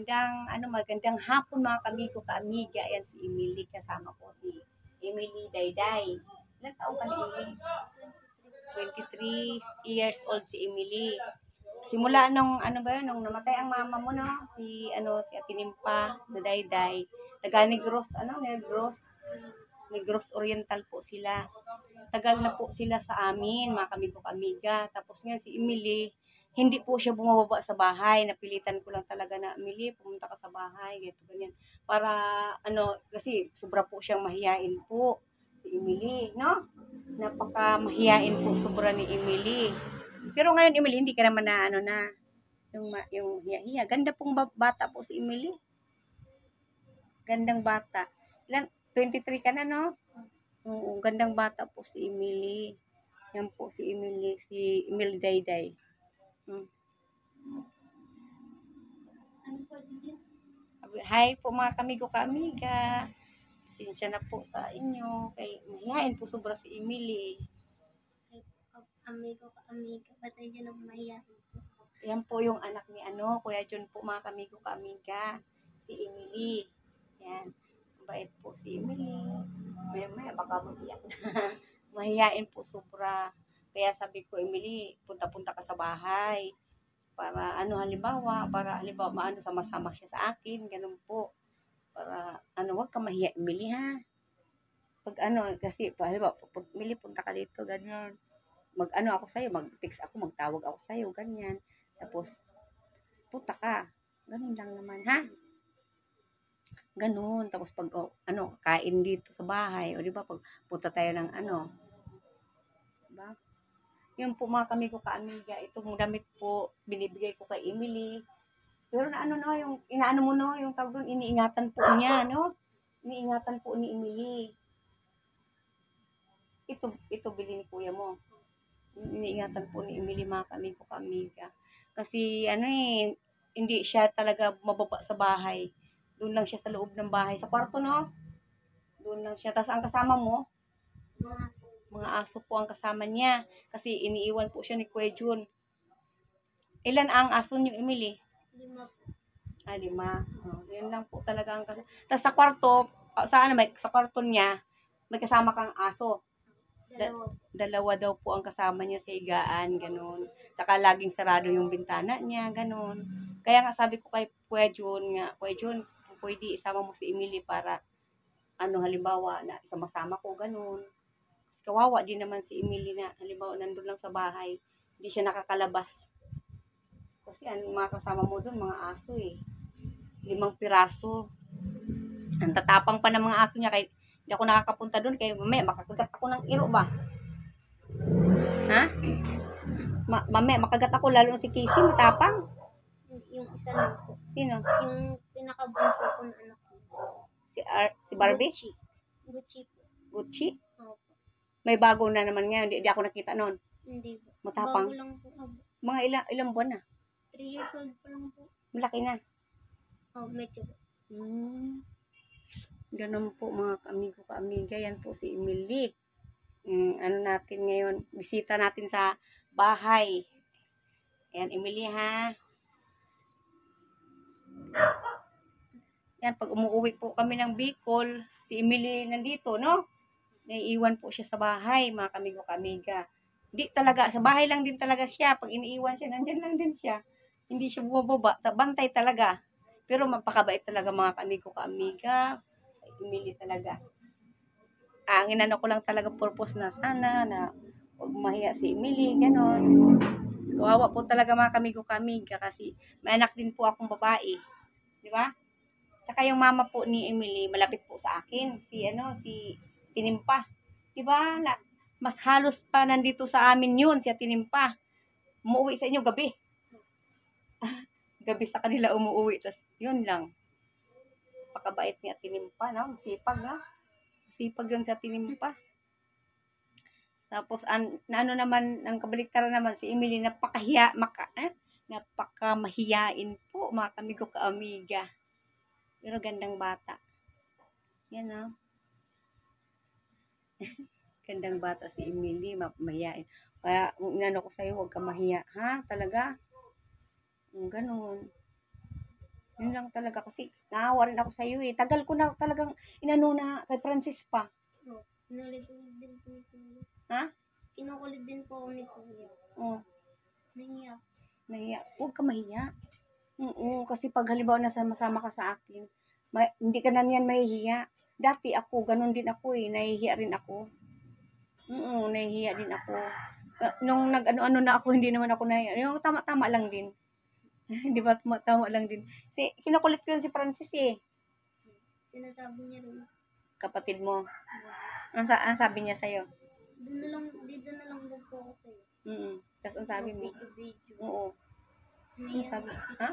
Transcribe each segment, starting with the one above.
magandang hapon mga kamigo ka-amiga. Ayan si Emily, kasama ko si Emily Dayday. Ilang taong ka na, Emily? 23 years old si Emily. Simula nung nung namatay ang mama mo, no? Si Ate Nimpa, na Dayday. Taga Negros, Negros Oriental po sila. Tagal na po sila sa amin, mga kamigo ka-amiga. Tapos nga si Emily, hindi po siya bumababa sa bahay. Napilitan ko lang talaga na, Emily, pumunta ka sa bahay, ganito, ganyan. Para, kasi sobra po siyang mahiyain po, si Emily, no? Napaka mahiyain po sobra ni Emily. Pero ngayon, Emily, hindi ka naman na, yung hiya-hiya. Ganda pong bata po si Emily. Gandang bata. 23 ka na, no? Oo, gandang bata po si Emily. Yan po si Emily Dayday. Hi po mga kamigo ka-amiga. Pasensya na po sa inyo. Kay mahihain po sobra si Emily. Amigo ka-amiga, patay dyan ang mahiya. Yan po yung anak ni Kuya John po mga kamigo ka-amiga. Si Emily. Yan. Mabait po si Emily. Maya baka mag-iyak na. Mahihain po sobra. Kaya sabi ko, Emily, punta-punta ka sa bahay. Para halimbawa, sama-sama siya sa akin, ganun po. Para wag ka mahiya, Emily, ha. Kasi halimbawa, pag Emily, punta ka dito, ganyan. Ako sa'yo, mag-text ako, magtawag ako sa'yo, ganyan. Tapos, punta ka. Ganun lang naman, ha. Ganun. Tapos pag, kain dito sa bahay, o diba, pag punta tayo ng diba? Yun po mga kamigo ka-amiga, itong damit po, binibigay ko kay Emily. Pero yung inaano mo, no, yung tawag doon, iniingatan po niya, no? Iniingatan po ni Emily. Ito bili ni kuya mo. Iniingatan po ni Emily mga kamigo ka-amiga. Kasi hindi siya talaga mababa sa bahay. Doon lang siya sa loob ng bahay. Sa kwarto, no? Doon lang siya. Tapos ang kasama mo, mga aso po ang kasama niya. Kasi iniiwan po siya ni Kuya Jun. Ilan ang aso niyo, Emily? 5 po. 5. Yun lang po talaga ang kasama. Tapos sa kwarto, sa kwarto niya, may kasama kang aso. 2. Dalawa daw po ang kasama niya sa higaan, ganun. Tsaka laging sarado yung bintana niya, ganun. Kaya nga sabi ko kay Kuya Jun, pwede isama mo si Emily para, halimbawa, na isama-sama ko, ganun. Kasi kawawa din naman si Emily na, halimbawa, nandun lang sa bahay, hindi siya nakakalabas. Kasi mga kasama mo dun, mga aso 5 piraso. Ang tatapang pa ng mga aso niya, kaya hindi ako nakakapunta dun, kaya mamaya makakagat ako ng iro ba? Ha? Mamaya makagat ako, lalo na si Casey, matapang. Yung isa lang po. Sino? Yung pinakabunso ko na anak ko. Si Barbie? Gucci po. Gucci? Opo. May bago na naman ngayon, hindi ako nakita noon. Hindi po. Matapang. Bago lang po. Mga ilang buwan na? 3 years old pa lang po. Malaki na. Medyo po. Ganun po mga amigo ka-amiga, yan po si Emily. Natin ngayon, bisita natin sa bahay. Ayan, Emily, ha. Yan, pag umuwi po kami ng Bicol, si Emily nandito, no? Naiiwan po siya sa bahay, mga kamigo ka-amiga. Di talaga, sa bahay lang din talaga siya. Pag iniiwan siya, nandyan lang din siya. Hindi siya bumababa, bantay talaga. Pero mapakabait talaga mga kamigo ka-amiga. Emily talaga. Ang inano ko lang talaga purpose na sana na huwag mahiya si Emily, ganon. Kawawa po talaga mga kamigo ka-amiga kasi may anak din po akong babae. Di ba? Tsaka yung mama po ni Emily, malapit po sa akin. Si Tinimpa. Di ba? Mas halos pa nandito sa amin yun, si Tinimpa. Umuwi sa inyo gabi. Gabi sa kanila umuwi. Tapos yun lang. Pakabait ni Tinimpa, no? Masipag, no? Masipag yun sa Tinimpa. Tapos, naman, ang kabaliktaran naman, si Emily, napakamahiyain po, mga kamigo ka-amiga. Pero gandang bata. Yan, no? Gandang bata si Emily, mahiyain. Kaya, ko sa'yo, huwag ka mahiya. Ha? Talaga? Ganun. Yun lang talaga kasi naawa rin ako sa iyo eh. Tagal ko na talagang inano na kay Francis pa. Oh, kinukulit din po ni Kuya. Ha? Kinukulit din po ako ni Kuya. Oh, Nahiya. nahiya. Huwag ka mahiya. Oo, kasi pag halimbawa nasama ka sa akin, hindi ka na niyan mahihiya. Dati ako, ganun din ako eh. Nahihiya rin ako. Oo, nahihiya din ako. Nung nag-ano-ano na ako, hindi naman ako nahihiya. Yung tama-tama lang din. Di ba? Tama lang din. Kinukulit ko yun si Francis eh. Sinasabi niya rin. Kapatid mo. Ang sabi niya sa'yo? Dito na lang daw po ako sa'yo. Tapos ang sabi mo? Video. Oo. Ang sabi? Ha?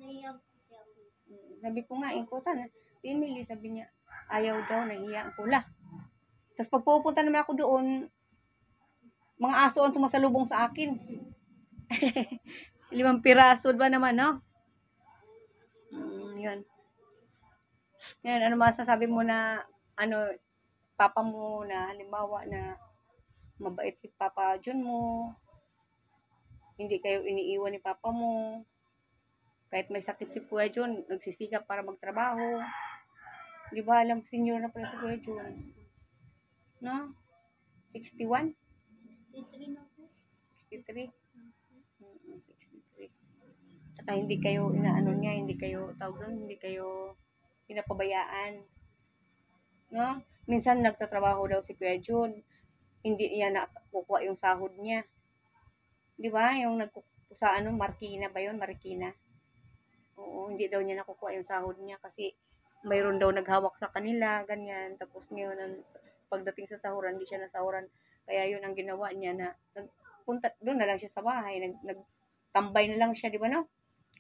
Nahiya po siya ako. Sabi ko nga, ko sana. Si Emily, sabi niya, ayaw daw, nahiya ako. Tapos pag pupunta naman ako doon, mga aso ang sumasalubong sa akin. 5 piraso ba naman, no? Yun. Yan, ano masasabi mo na, papa mo na, halimbawa na, mabait si Papa John mo, hindi kayo iniiwan ni Papa mo, kahit may sakit si Kuya John, nagsisikap para magtrabaho. Di ba alam, senior na pala si Kuya John. No? 61? 63 na po. 63? 63. Saka hindi kayo inaano niya, hindi kayo pinapabayaan. No? Minsan nagtatrabaho daw si Kuya John, hindi niya nakukuha yung sahod niya. Di ba? Yung sa Marikina ba yun? Marikina. Oo, hindi daw niya nakukuha yung sahod niya kasi mayroon daw naghawak sa kanila, ganyan. Tapos ngayon, pagdating sa sahuran, hindi siya nasahuran. Kaya yun ang ginawa niya na nagpunta doon na lang siya sa bahay, nagtambay na lang siya, di ba no?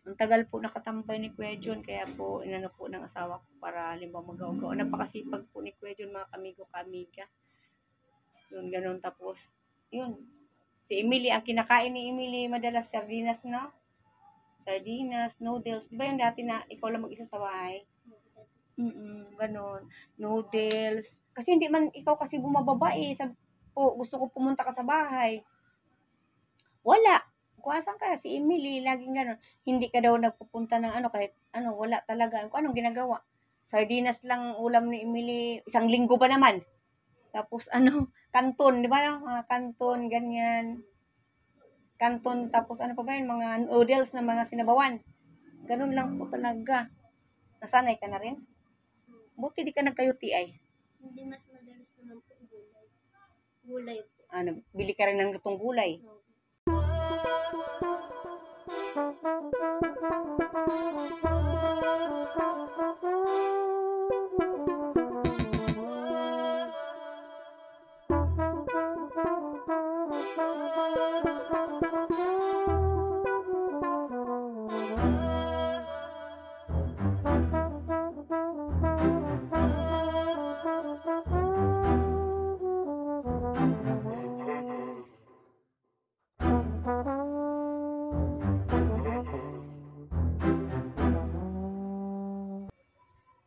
Ang tagal po nakatambay ni Kuya John, kaya po inano po ng asawa ko para halimbawa magaw-gaw. Napakasipag po ni Kuya John, mga kamigo-kamiga. Yun, ganun. Tapos, yun. Si Emily, ang kinakain ni Emily madalas sardinas, no? Sardinas, noodles. Di ba yung dati na ikaw lang mag-isa sa bahay? Ganon. Noodles. Kasi hindi man ikaw kasi bumababa eh. Gusto ko pumunta ka sa bahay. Wala. Kuwasan ka, si Emily, laging gano'n. Hindi ka daw nagpupunta ng kahit wala talaga. Kung anong ginagawa. Sardinas lang ulam ni Emily, 1 linggo ba naman? Tapos kanton, di ba? Kanton, ganyan. Kanton, tapos ano pa ba yun? Mga noodles na mga sinabawan. Ganun lang po talaga. Nasanay ka na rin? Buti di ka nagka-UTI. Hindi, mas madalas naman po gulay. Gulay po. Nagbili ka rin ng lutong gulay.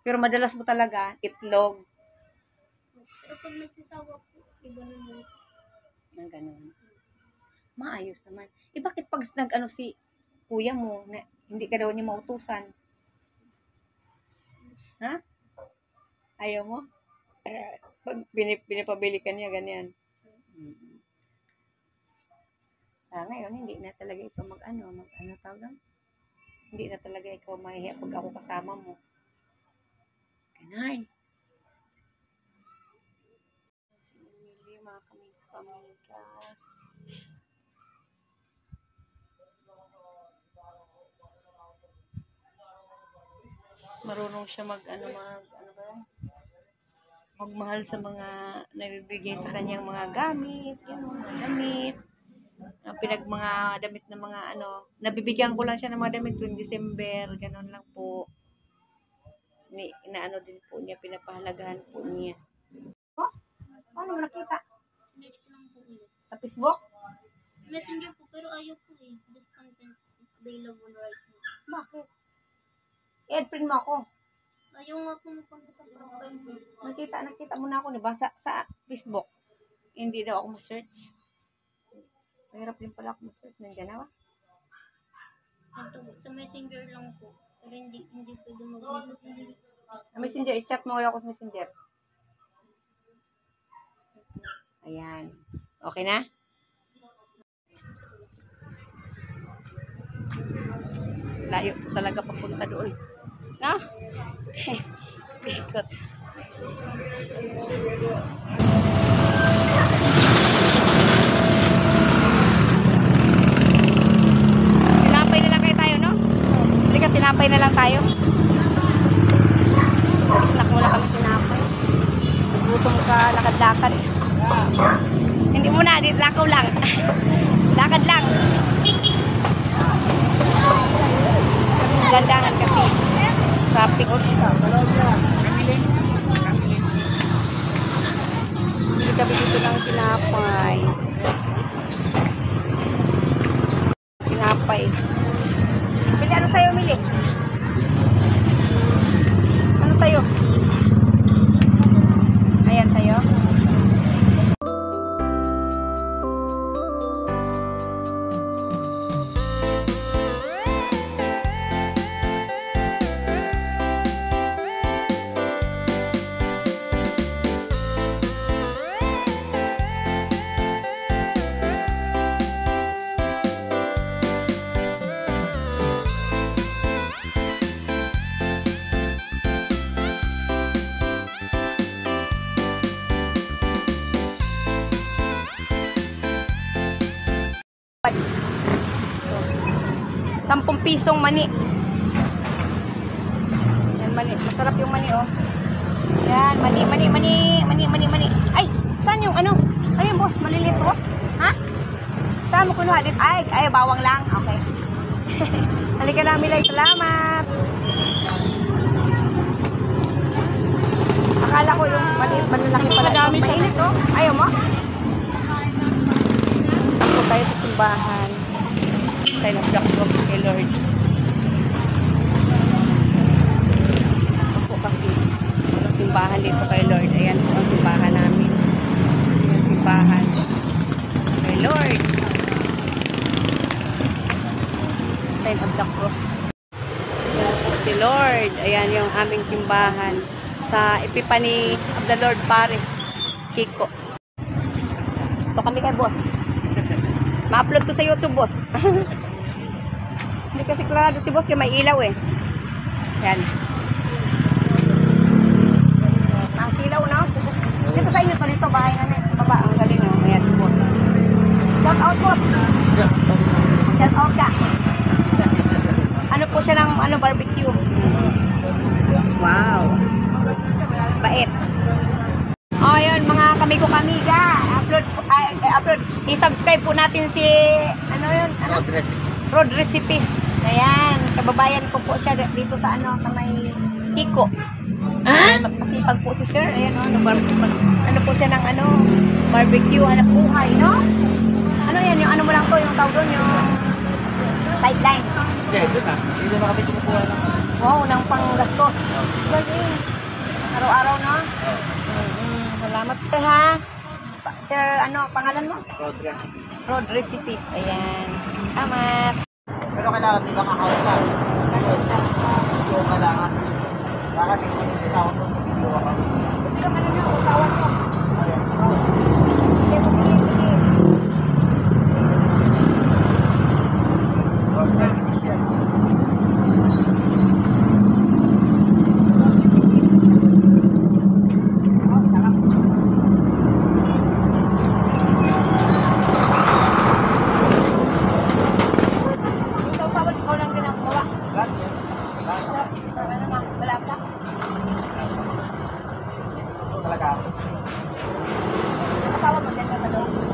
Pero madalas mo talaga, itlog. Pero pag nagsasawa po, iba naman. Nang ganun. Maayos naman. Bakit pag si kuya mo, na hindi ka daw niya mautusan? Ha? Ayaw mo? Pag pinapabili ka niya, ganyan. Ngayon, hindi na talaga ikaw tawag? Hindi na talaga ikaw mahihiya pag ako kasama mo. Ganun. Si Emily, mga kamiga. Marunong siya magmahal sa mga nabibigay sa kanyang mga gamit, mga damit. Mga damit na mga nabibigyan ko lang siya ng mga damit tuwing December, ganun lang po. Inaano din po niya, pinapahalagahan po niya. Oh, paano mo nakita? Search ko lang po ulit. Sa Facebook? Messenger po, pero ayaw po eh. This content is available right now. Bakit? I-add mo ako. Ayaw nga po mapunta sa profile mo. Nakita mo na ako, diba? Sa Facebook. Hindi daw ako ma-search. Mahirap din pala ako ma-search. Nandiyan na ba? Sa messenger lang po. Pero hindi pwede mag-messenger. Messenger, i-chat mo ako sa messenger. Ayan. Okay na? Layo talaga papunta doon. No? Ikot. Tinapay na lang kayo tayo, no? Halika, tinapay na lang tayo. Snack muna kami tinapay. Gutom ka, lakad-lakad. Hindi muna, lakaw lang. Lakad lang. Gandangan kasi. Traffic. Hindi kami dito ng tinapay. Tinapay. Mili, ano sa'yo, Mili? Ano sa'yo? Ayan sa'yo. ₱10 mani. Yan, mani. Masarap yung mani, oh. Yan, mani. Ay, saan yung ano? Ano yung boss? Maliliit, boss? Ha? Saan mo kunuha? Ay, bawang lang. Okay. Halika na, Milay. Salamat. Akala ko yung maliit, malalaki pala. Mainit, oh. Ayaw mo? Ako tayo sa simbahan. Tayo ng Black Rock kay Lord. Ako kasi simbahan dito kay Lord. Ayan po ang simbahan namin. Ayan simbahan kay Lord. Sign of the cross. Ayan po si Lord. Ayan yung aming simbahan sa Epiphany of the Lord Paris, Kiko. Ito kami kay boss. Ma-upload ko sa YouTube, boss. Hindi kasi klarado si boss kaya may ilaw eh. Yan. Ang silaw na. Dito sa inyo to dito, bahay namin. Baba, ang galing oh. Ayan si boss. Shout out, boss. Shout out ka. Ano po siya ng barbecue. Wow. Bait. Oh, yun, mga kamigo-kamiga. Upload. I-subscribe po natin si, ano yun? Ano? Road Recipes. Ayan, kababayan ko po siya dito sa sa may Kiko. Magpasipag po si sir. Ayan, ano po siya ng barbecue, hanap buhay, no? Ano yan, yung ano mo lang to, yung tawag doon, yung sideline. Okay, doon na. Hindi na kami kumukuha ng... Wow, nang panggastos. Galing. Araw-araw, no? Salamat, sir, ha? Sir, pangalan mo? Road recipes. Road Recipes. Ayan. Salamat. Pero kailangan di ba kakawin ka? Video kailangan. Bakit hindi ko tawag ng video ka? Hindi ka man na, utawan mo. Road recipes yan. Asawa mo din ka ba doon?